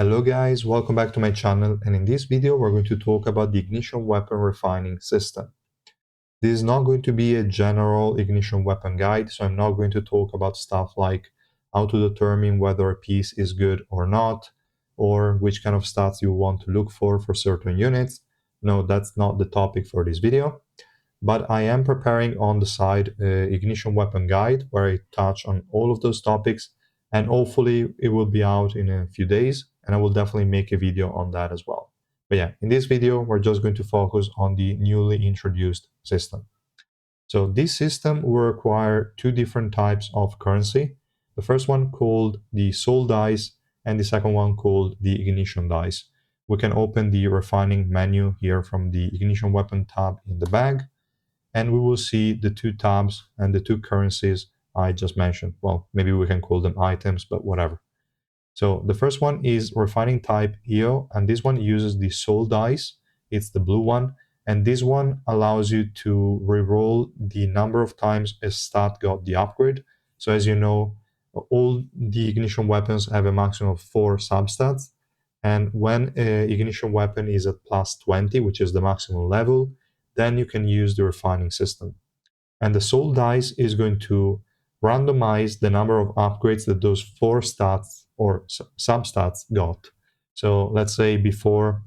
Hello guys, welcome back to my channel, and in this video we're going to talk about the ignition weapon refining system. This is not going to be a general ignition weapon guide, so I'm not going to talk about stuff like how to determine whether a piece is good or not, or which kind of stats you want to look for certain units. No, that's not the topic for this video. But I am preparing on the side an ignition weapon guide where I touch on all of those topics, and hopefully it will be out in a few days, and I will definitely make a video on that as well. But yeah, in this video we're just going to focus on the newly introduced system. So this system will require two different types of currency. The first one called the soul dice, and the second one called the ignition dice. We can open the refining menu here from the ignition weapon tab in the bag, and we will see the two tabs and the two currencies I just mentioned. Well, maybe we can call them items, but whatever. So the first one is refining type EO, and this one uses the soul dice. It's the blue one, and this one allows you to reroll the number of times a stat got the upgrade. So as you know, all the ignition weapons have a maximum of 4 substats, and when an ignition weapon is at plus 20, which is the maximum level, then you can use the refining system. And the soul dice is going to randomize the number of upgrades that those 4 stats or substats got. So let's say before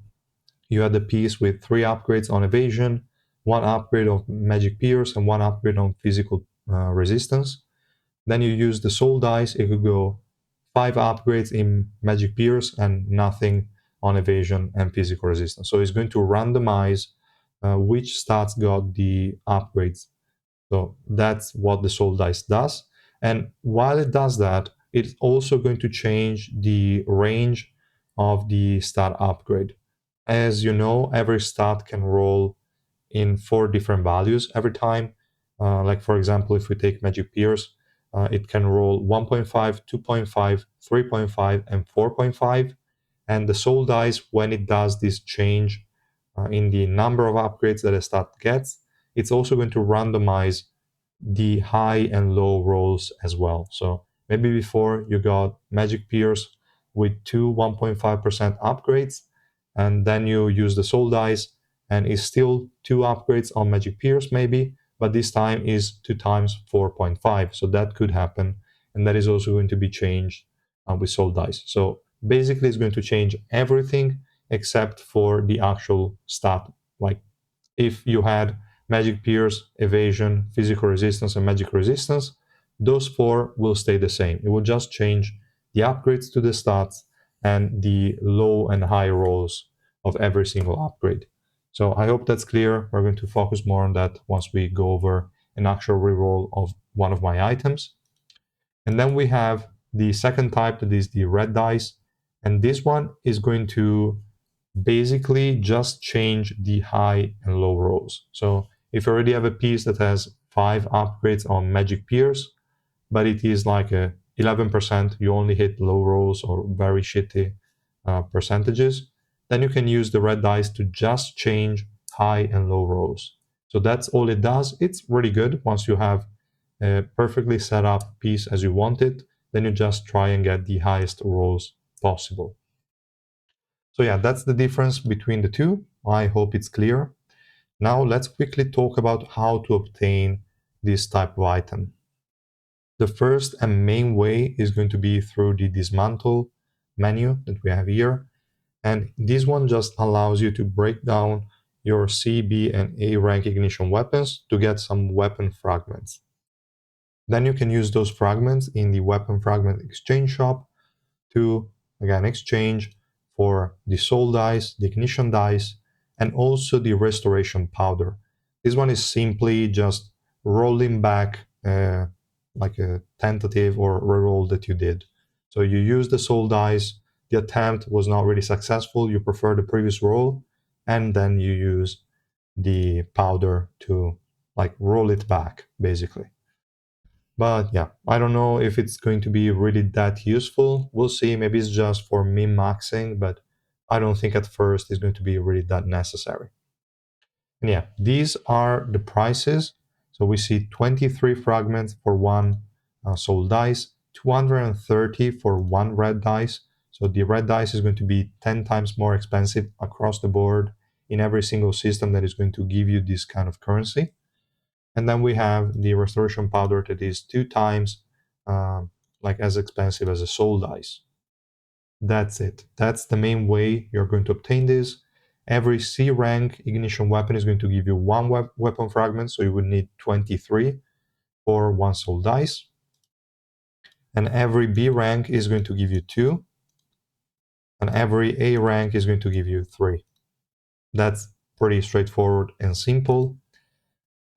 you had a piece with 3 upgrades on evasion, 1 upgrade of magic pierce, and 1 upgrade on physical resistance. Then you use the soul dice, it could go 5 upgrades in magic pierce and nothing on evasion and physical resistance. So it's going to randomize which stats got the upgrades. So that's what the soul dice does. And while it does that, it's also going to change the range of the stat upgrade. As you know, every stat can roll in 4 different values every time. Like for example, if we take Magic Pierce, it can roll 1.5, 2.5, 3.5, and 4.5. And the soul dice, when it does this change in the number of upgrades that a stat gets, it's also going to randomize the high and low rolls as well. So maybe before you got Magic Pierce with two 1.5% upgrades, and then you use the soul dice, and it's still 2 upgrades on Magic Pierce maybe, but this time is 2 times 4.5. So that could happen, and that is also going to be changed with soul dice. So basically it's going to change everything except for the actual stat. Like if you had Magic Pierce, Evasion, Physical Resistance, and Magic Resistance, those 4 will stay the same. It will just change the upgrades to the stats and the low and high rolls of every single upgrade. So I hope that's clear. We're going to focus more on that once we go over an actual reroll of one of my items. And then we have the second type, that is the red dice. And this one is going to basically just change the high and low rolls. So if you already have a piece that has 5 upgrades on Magic Pierce, but it is like a 11%, you only hit low rolls or very shitty percentages, then you can use the red dice to just change high and low rolls. So that's all it does. It's really good. Once you have a perfectly set up piece as you want it, then you just try and get the highest rolls possible. So yeah, that's the difference between the two. I hope it's clear. Now let's quickly talk about how to obtain this type of item. The first and main way is going to be through the dismantle menu that we have here. And this one just allows you to break down your C, B, and A rank ignition weapons to get some weapon fragments. Then you can use those fragments in the weapon fragment exchange shop to, again, exchange for the soul dice, the ignition dice, and also the restoration powder. This one is simply just rolling back like a tentative or reroll that you did. So you use the soul dice, the attempt was not really successful, you prefer the previous roll, and then you use the powder to like roll it back, basically. But yeah, I don't know if it's going to be really that useful. We'll see. Maybe it's just for min-maxing, but I don't think at first it's going to be really that necessary. And yeah, these are the prices. So we see 23 fragments for one soul dice, 230 for one red dice. So the red dice is going to be 10 times more expensive across the board in every single system that is going to give you this kind of currency. And then we have the restoration powder that is 2 times like as expensive as a soul dice. That's it. That's the main way you're going to obtain this. Every C rank ignition weapon is going to give you one weapon fragment, so you would need 23 for one soul dice. And every B rank is going to give you 2, and every A rank is going to give you 3. That's pretty straightforward and simple.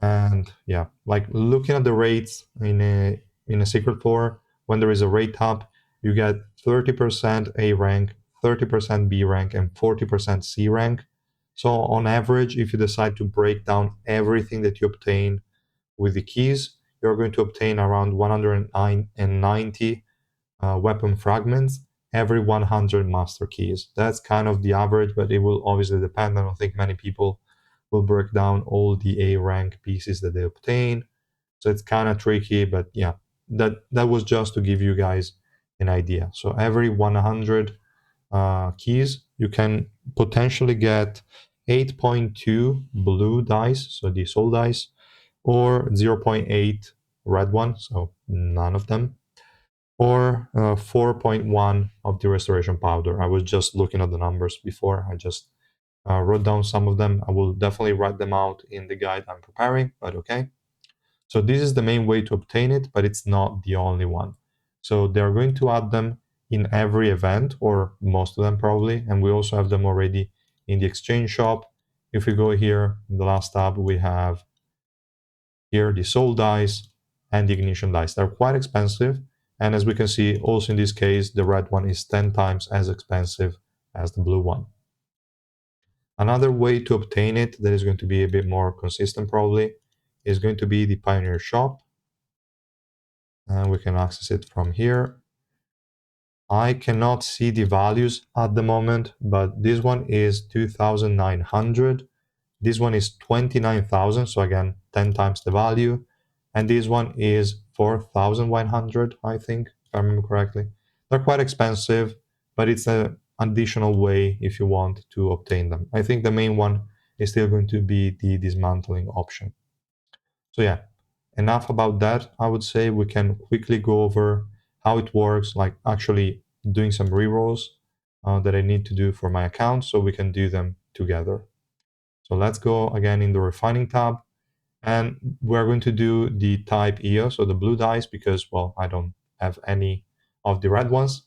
And yeah, like looking at the rates in a secret floor, when there is a rate top, you get 30% A rank, 30% B rank, and 40% C rank. So on average, if you decide to break down everything that you obtain with the keys, you're going to obtain around 190 weapon fragments every 100 master keys. That's kind of the average, but it will obviously depend. I don't think many people will break down all the A rank pieces that they obtain. So it's kind of tricky, but yeah, that was just to give you guys an idea. So every 100 keys, you can potentially get 8.2 blue dice, so the soul dice, or 0.8 red one, so none of them, or 4.1 of the restoration powder. I was just looking at the numbers before. I just wrote down some of them. I will definitely write them out in the guide I'm preparing, but okay. So this is the main way to obtain it, but it's not the only one. So they're going to add them in every event, or most of them probably, and we also have them already in the exchange shop. If we go here, in the last tab, we have here the soul dice and the ignition dice. They're quite expensive, and as we can see, also in this case, the red one is 10 times as expensive as the blue one. Another way to obtain it that is going to be a bit more consistent probably is going to be the Pioneer Shop. And we can access it from here. I cannot see the values at the moment, but this one is 2,900. This one is 29,000, so again, 10 times the value. And this one is 4,100, I think, if I remember correctly. They're quite expensive, but it's an additional way if you want to obtain them. I think the main one is still going to be the dismantling option. So yeah, enough about that. I would say we can quickly go over how it works, like actually doing some rerolls that I need to do for my account so we can do them together. So let's go again in the refining tab, and we're going to do the type EO, so the blue dice, because, well, I don't have any of the red ones.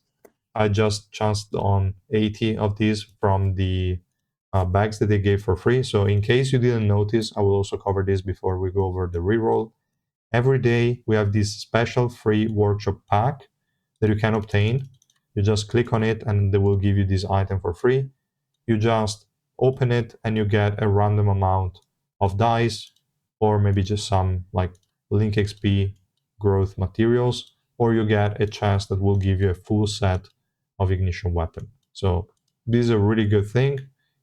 I just chanced on 80 of these from the bags that they gave for free. So in case you didn't notice, I will also cover this before we go over the reroll. Every day we have this special free workshop pack that you can obtain. You just click on it and they will give you this item for free. You just open it and you get a random amount of dice, or maybe just some like link XP growth materials, or you get a chest that will give you a full set of ignition weapon. So this is a really good thing.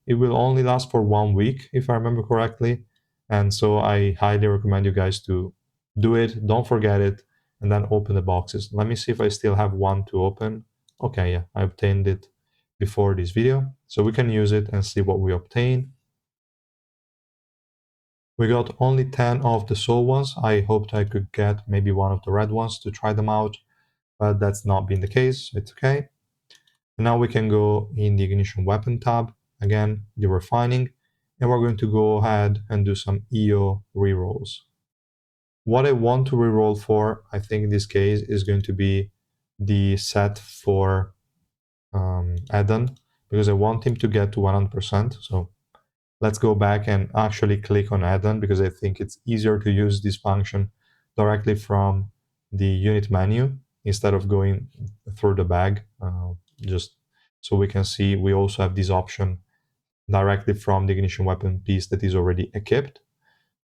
It will only last for 1 week if I remember correctly, and so I highly recommend you guys to do it. Don't forget it, and then open the boxes. Let me see if I still have one to open. Okay, yeah, I obtained it before this video, so we can use it and see what we obtain. We got only 10 of the soul ones. I hoped I could get maybe one of the red ones to try them out, but that's not been the case. It's okay. And now we can go in the ignition weapon tab, again, the refining, and we're going to go ahead and do some EO rerolls. What I want to reroll for, I think in this case, is going to be the set for Eden, because I want him to get to 100%. So let's go back and actually click on add-on, because I think it's easier to use this function directly from the unit menu instead of going through the bag. Just so we can see, we also have this option directly from the ignition weapon piece that is already equipped.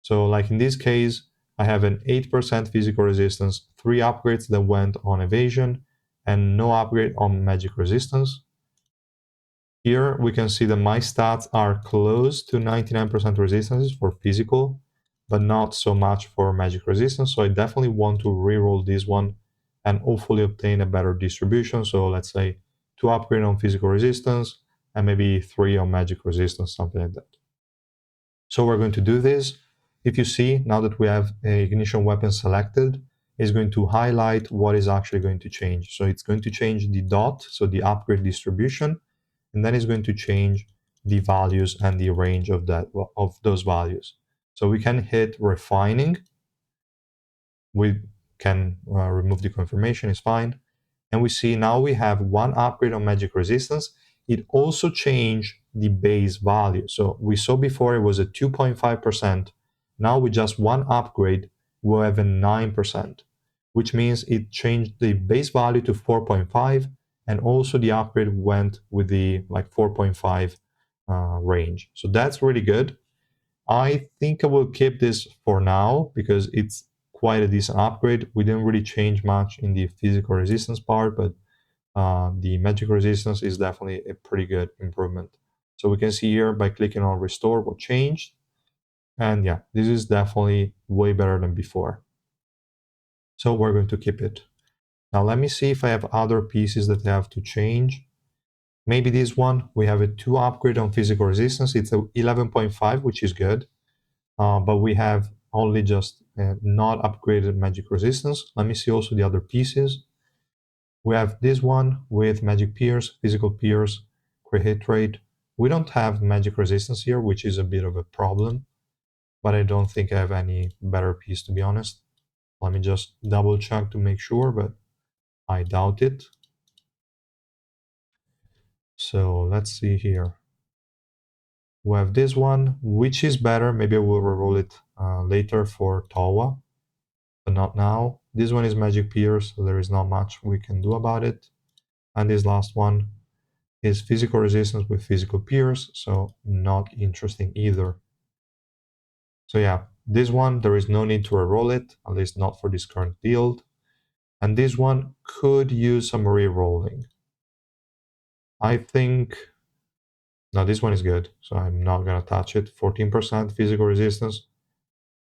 So like in this case, I have an 8% physical resistance, 3 upgrades that went on evasion, and no upgrade on magic resistance. Here we can see that my stats are close to 99% resistances for physical, but not so much for magic resistance. So I definitely want to reroll this one and hopefully obtain a better distribution. So let's say 2 upgrade on physical resistance, and maybe 3 on magic resistance, something like that. So we're going to do this. If you see, now that we have a ignition weapon selected, it's going to highlight what is actually going to change. So it's going to change the dot, so the upgrade distribution, and then it's going to change the values and the range of those values. So we can hit refining. We can remove the confirmation, it's fine. And we see now we have 1 upgrade on magic resistance. It also changed the base value. So we saw before it was a 2.5%. Now with just 1 upgrade, we have a 9%, which means it changed the base value to 4.5, and also the upgrade went with the 4.5 range. So that's really good. I think I will keep this for now because it's quite a decent upgrade. We didn't really change much in the physical resistance part, but the magic resistance is definitely a pretty good improvement. So we can see here by clicking on restore what changed. And yeah, this is definitely way better than before. So we're going to keep it. Now let me see if I have other pieces that I have to change. Maybe this one, we have a 2 upgrade on physical resistance. It's a 11.5, which is good. But we have only just not upgraded magic resistance. Let me see also the other pieces. We have this one with magic pierce, physical pierce, crit hit rate. We don't have magic resistance here, which is a bit of a problem, but I don't think I have any better piece, to be honest. Let me just double check to make sure, but I doubt it. So let's see here. We have this one, which is better. Maybe I will reroll it later for Tawa, but not now. This one is magic pierce, so there is not much we can do about it. And this last one is physical resistance with physical pierce, so not interesting either. So yeah, this one, there is no need to reroll it, at least not for this current build. And this one could use some rerolling. I think, no, this one is good, so I'm not gonna touch it. 14% physical resistance,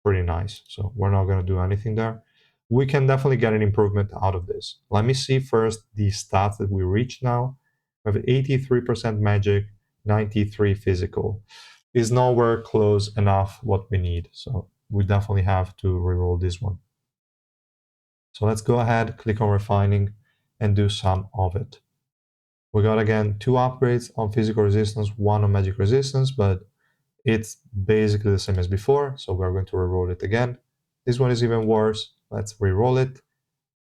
pretty nice. So we're not gonna do anything there. We can definitely get an improvement out of this. Let me see first the stats that we reached now. We have 83% magic, 93 physical. Is nowhere close enough what we need. So we definitely have to reroll this one. So let's go ahead, click on refining, and do some of it. We got again 2 upgrades on physical resistance, 1 on magic resistance, but it's basically the same as before. So we're going to reroll it again. This one is even worse. Let's reroll it.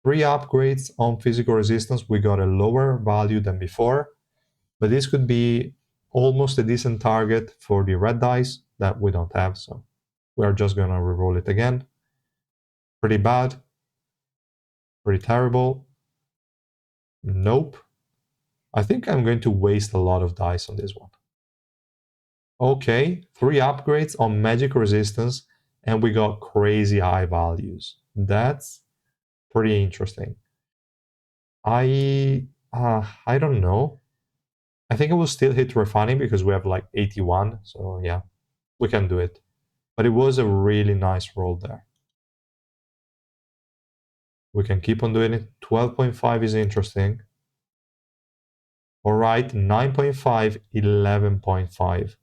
3 upgrades on physical resistance. We got a lower value than before, but this could be almost a decent target for the red dice that we don't have. So we're just going to reroll it again. Pretty bad. Pretty terrible. Nope. I think I'm going to waste a lot of dice on this one. Okay, 3 upgrades on magic resistance, and we got crazy high values. That's pretty interesting. I don't know. I think I will still hit refining because we have 81. So yeah, we can do it. But it was a really nice roll there. We can keep on doing it. 12.5 is interesting. All right, 9.5, 11.5.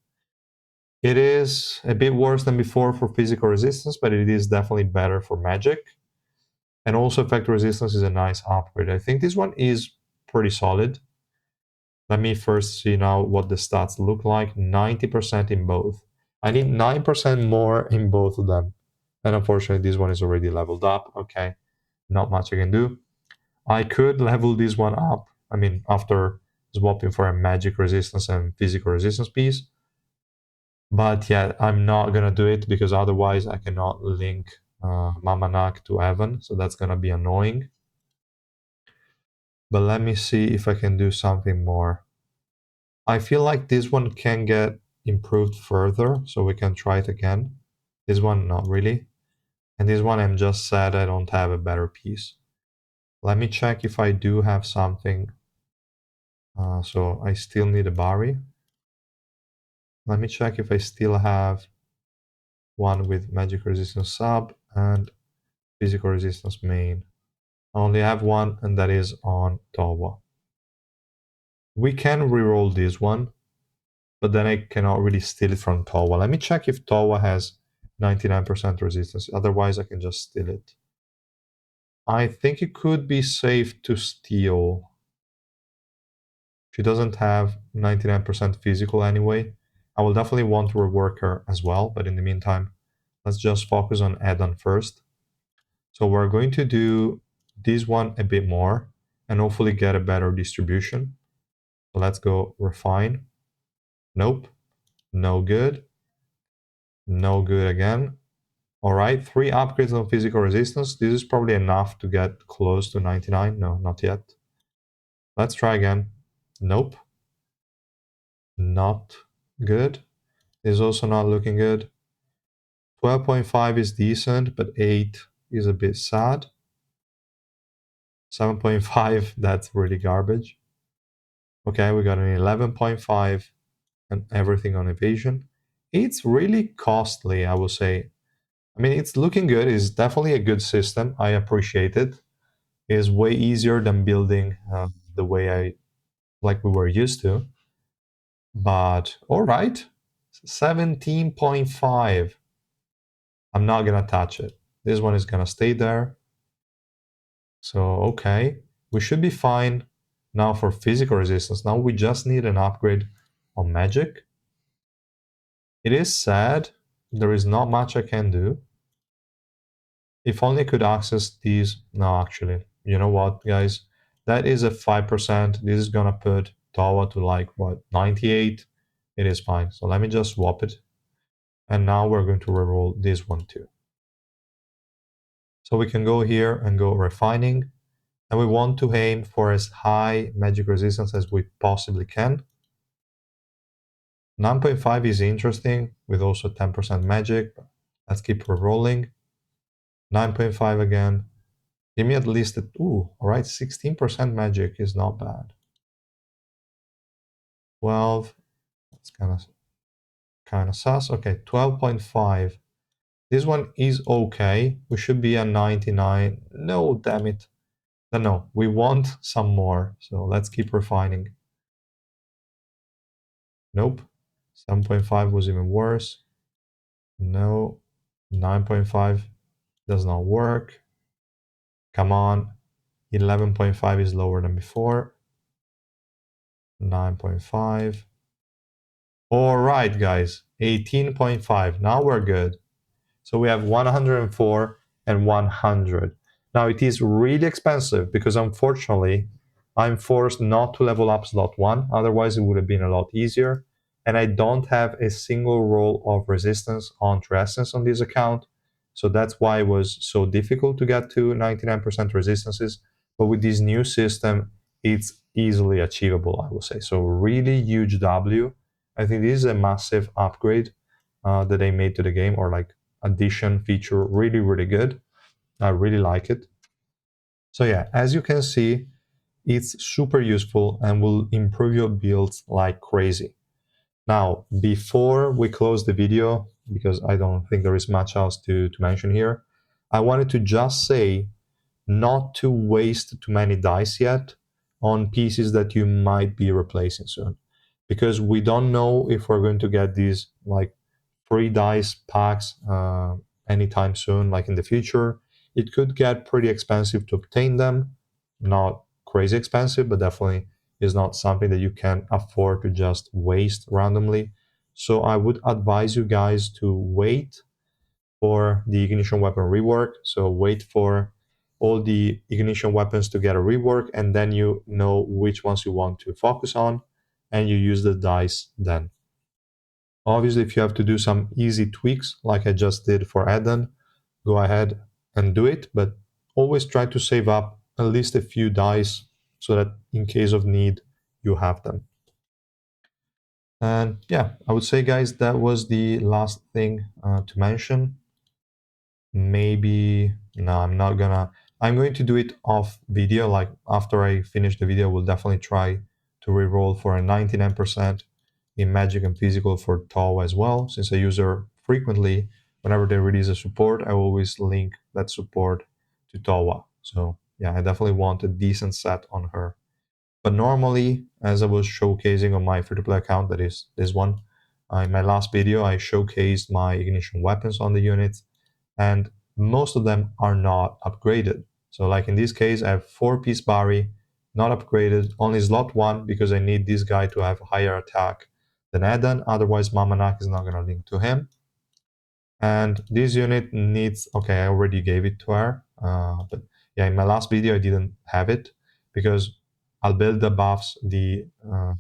It is a bit worse than before for physical resistance, but it is definitely better for magic. And also effect resistance is a nice upgrade. I think this one is pretty solid. Let me first see now what the stats look like. 90% in both. I need 9% more in both of them. And unfortunately, this one is already leveled up. Okay, not much I can do. I could level this one up. I mean, after swapping for a magic resistance and physical resistance piece. But yeah, I'm not gonna do it because otherwise I cannot link Mamanak to Evan, so that's gonna be annoying. But let me see if I can do something more. I feel like this one can get improved further, so we can try it again. This one, not really. And this one, I'm just sad I don't have a better piece. Let me check if I do have something. So I still need a Bari. Let me check if I still have one with magic resistance sub and physical resistance main. I only have one, and that is on Tawa. We can reroll this one, but then I cannot really steal it from Towa. Let me check if Towa has 99% resistance. Otherwise, I can just steal it. I think it could be safe to steal. She doesn't have 99% physical anyway. I will definitely want to rework her as well, but in the meantime, let's just focus on add-on first. So we're going to do this one a bit more and hopefully get a better distribution. So let's go refine. Nope. No good. No good again. All right, 3 upgrades on physical resistance. This is probably enough to get close to 99. No, not yet. Let's try again. Nope. Not good. This is also not looking good. 12.5 is decent, but 8 is a bit sad. 7.5, that's really garbage. Okay, we got an 11.5 and everything on evasion. It's really costly, I will say. I mean, it's looking good. It's definitely a good system. I appreciate it. It is way easier than building the way like we were used to. But all right, 17.5. I'm not gonna touch it. This one is gonna stay there. So okay, we should be fine now for physical resistance. Now we just need an upgrade on magic. It is sad. There is not much I can do. If only I could access these. No, actually, you know what, guys? That is a 5%. This is gonna put Tawa to like what, 98? It is fine. So let me just swap it. And now we're going to reroll this one too. So we can go here and go refining. And we want to aim for as high magic resistance as we possibly can. 9.5 is interesting with also 10% magic. Let's keep rerolling. 9.5 again. Give me at least a, ooh, all right, 16% magic is not bad. 12, that's kind of sus. Okay, 12.5. This one is okay. We should be at 99. No, damn it. No, we want some more. So let's keep refining. Nope. 7.5 was even worse. No. 9.5 does not work. Come on. 11.5 is lower than before. 9.5. All right, guys. 18.5. Now we're good. So we have 104 and 100. Now it is really expensive because unfortunately I'm forced not to level up slot 1. Otherwise it would have been a lot easier. And I don't have a single roll of resistance on Essence on this account. So that's why it was so difficult to get to 99% resistances. But with this new system, it's easily achievable, I will say. So really huge W. I think this is a massive upgrade that they made to the game, or like addition feature, really good. I really like it. So yeah, as you can see, it's super useful and will improve your builds like crazy. Now, before we close the video, because I don't think there is much else to mention here, I wanted to just say not to waste too many dice yet on pieces that you might be replacing soon, because we don't know if we're going to get these like free dice packs anytime soon, like in the future. It could get pretty expensive to obtain them. Not crazy expensive, but definitely is not something that you can afford to just waste randomly. So I would advise you guys to wait for the ignition weapon rework. So wait for all the ignition weapons to get a rework, and then you know which ones you want to focus on, and you use the dice then. Obviously, if you have to do some easy tweaks, like I just did for add-on, go ahead and do it, but always try to save up at least a few dice so that in case of need, you have them. And yeah, I would say, guys, that was the last thing to mention. Maybe, no, I'm going to do it off video. Like after I finish the video, we'll definitely try to reroll for a 99% in magic and physical for Tau as well. Since I use her frequently, whenever they release a support, I always link that support to Tawa. So yeah, I definitely want a decent set on her. But normally, as I was showcasing on my free-to-play account, that is this one, in my last video, I showcased my ignition weapons on the units, and most of them are not upgraded. So like in this case, I have 4-piece Barry, not upgraded, only slot 1 because I need this guy to have higher attack than Eden, otherwise Mamanak is not going to link to him. And this unit needs, okay, I already gave it to her, but yeah, in my last video I didn't have it because I'll build the buffs, the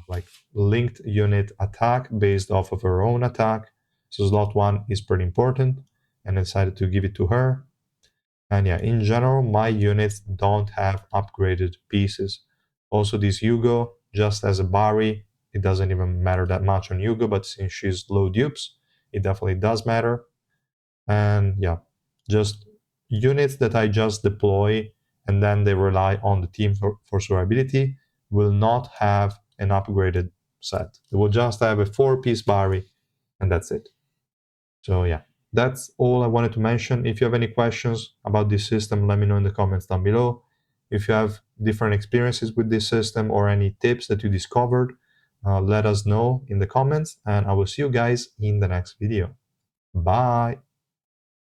like linked unit attack based off of her own attack. So slot 1 is pretty important, and I decided to give it to her. And yeah, in general, my units don't have upgraded pieces. Also, this Yugo, just as a Bari, it doesn't even matter that much on Yugo, but since she's low dupes, it definitely does matter. And yeah, just units that I just deploy and then they rely on the team for survivability will not have an upgraded set. They will just have a 4-piece Bari, and that's it. So yeah, that's all I wanted to mention. If you have any questions about this system, let me know in the comments down below. If you have different experiences with this system or any tips that you discovered, let us know in the comments, and I will see you guys in the next video. Bye!